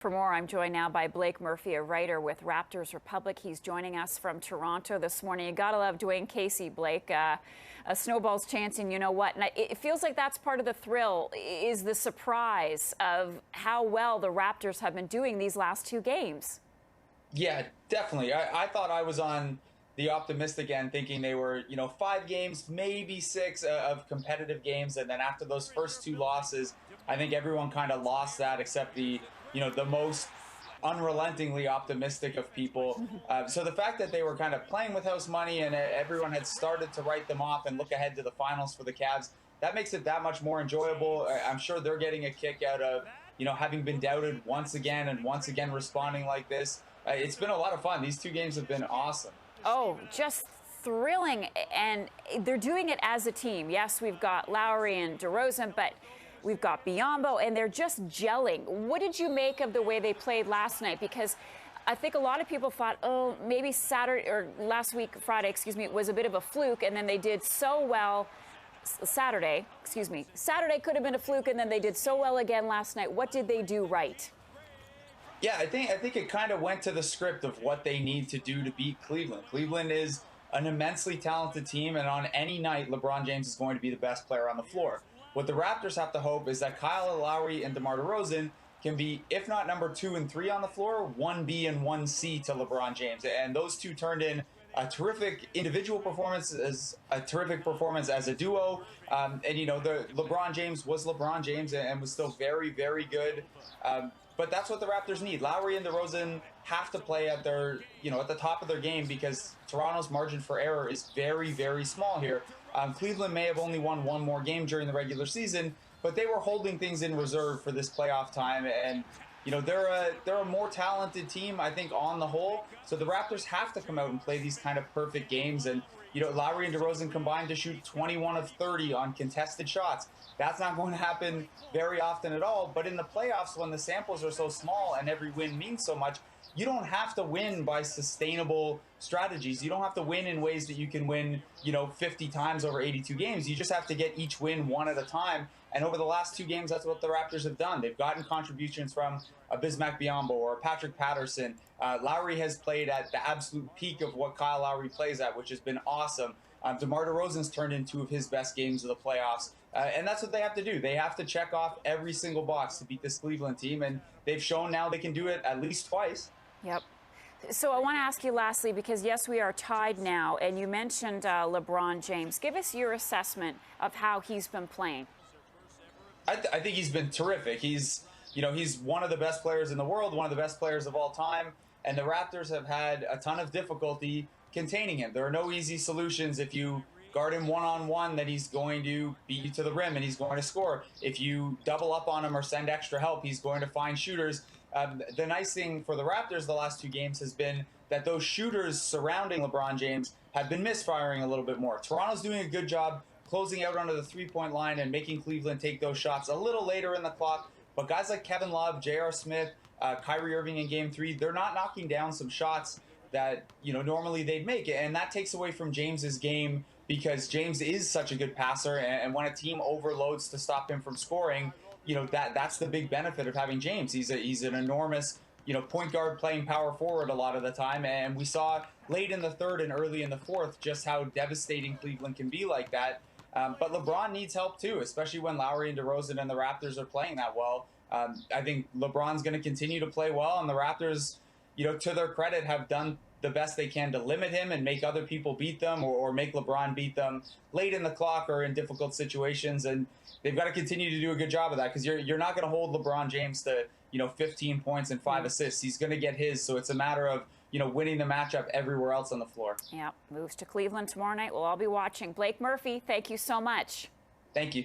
For more, I'm joined now by Blake Murphy, a writer with Raptors Republic. He's joining us from Toronto this morning. You gotta love Dwayne Casey, Blake. A snowball's chance, and you know what? And it feels like that's part of the thrill, is the surprise of how well the Raptors have been doing these last two games. Yeah, definitely. I thought I was on the optimistic end, thinking they were, 5 games, maybe six of competitive games. And then after those first two losses, I think everyone kind of lost that except the most unrelentingly optimistic of people. So the fact that they were kind of playing with house money and everyone had started to write them off and look ahead to the finals for the Cavs, that makes it that much more enjoyable. I'm sure they're getting a kick out of, having been doubted once again and once again responding like this. It's been a lot of fun. These two games have been awesome. Oh, just thrilling, and they're doing it as a team. Yes, we've got Lowry and DeRozan, but we've got Biyombo, and they're just gelling. What did you make of the way they played last night? Because I think a lot of people thought, oh, maybe Saturday or last week, Friday, it was a bit of a fluke, and then they did so well. Saturday could have been a fluke, and then they did so well again last night. What did they do right? Yeah, I think it kind of went to the script of what they need to do to beat Cleveland. Cleveland is an immensely talented team, and on any night, LeBron James is going to be the best player on the floor. What the Raptors have to hope is that Kyle Lowry and DeMar DeRozan can be, if not number 2 and 3 on the floor, 1B and 1C to LeBron James. And those two turned in a terrific individual performance, as a terrific performance as a duo. The LeBron James was LeBron James and was still very, very good. But that's what the Raptors need. Lowry and DeRozan have to play at their, at the top of their game, because Toronto's margin for error is very, very small here. Cleveland may have only won one more game during the regular season, but they were holding things in reserve for this playoff time. And, they're a more talented team, I think, on the whole. So the Raptors have to come out and play these kind of perfect games. And, Lowry and DeRozan combined to shoot 21 of 30 on contested shots. That's not going to happen very often at all. But in the playoffs, when the samples are so small and every win means so much, you don't have to win by sustainable strategies. You don't have to win in ways that you can win, 50 times over 82 games. You just have to get each win one at a time. And over the last two games, that's what the Raptors have done. They've gotten contributions from a Bismack Biyombo or Patrick Patterson. Lowry has played at the absolute peak of what Kyle Lowry plays at, which has been awesome. DeMar DeRozan's turned in 2 of his best games of the playoffs. And that's what they have to do. They have to check off every single box to beat this Cleveland team. And they've shown now they can do it at least twice. Yep. So I want to ask you lastly, because yes, we are tied now, and you mentioned LeBron James. Give us your assessment of how he's been playing. I think he's been terrific. He's one of the best players in the world, one of the best players of all time, and the Raptors have had a ton of difficulty containing him. There are no easy solutions. If you guard him one-on-one, then he's going to beat you to the rim and he's going to score. If you double up on him or send extra help, he's going to find shooters. The nice thing for the Raptors the last 2 games has been that those shooters surrounding LeBron James have been misfiring a little bit more. Toronto's doing a good job closing out onto the three-point line and making Cleveland take those shots a little later in the clock. But guys like Kevin Love, J.R. Smith, Kyrie Irving in Game 3, they're not knocking down some shots that, normally they'd make. And that takes away from James's game, because James is such a good passer. And when a team overloads to stop him from scoring, that's the big benefit of having James. He's an enormous, point guard playing power forward a lot of the time. And we saw late in the third and early in the fourth just how devastating Cleveland can be like that. But LeBron needs help too, especially when Lowry and DeRozan and the Raptors are playing that well. I think LeBron's going to continue to play well, and the Raptors, to their credit, have done the best they can to limit him and make other people beat them, or make LeBron beat them late in the clock or in difficult situations. And they've got to continue to do a good job of that, because you're not going to hold LeBron James to 15 points and 5 assists. He's going to get his, so it's a matter of winning the matchup everywhere else on the floor. Yeah, moves to Cleveland tomorrow night. We'll all be watching. Blake Murphy, thank you so much. Thank you.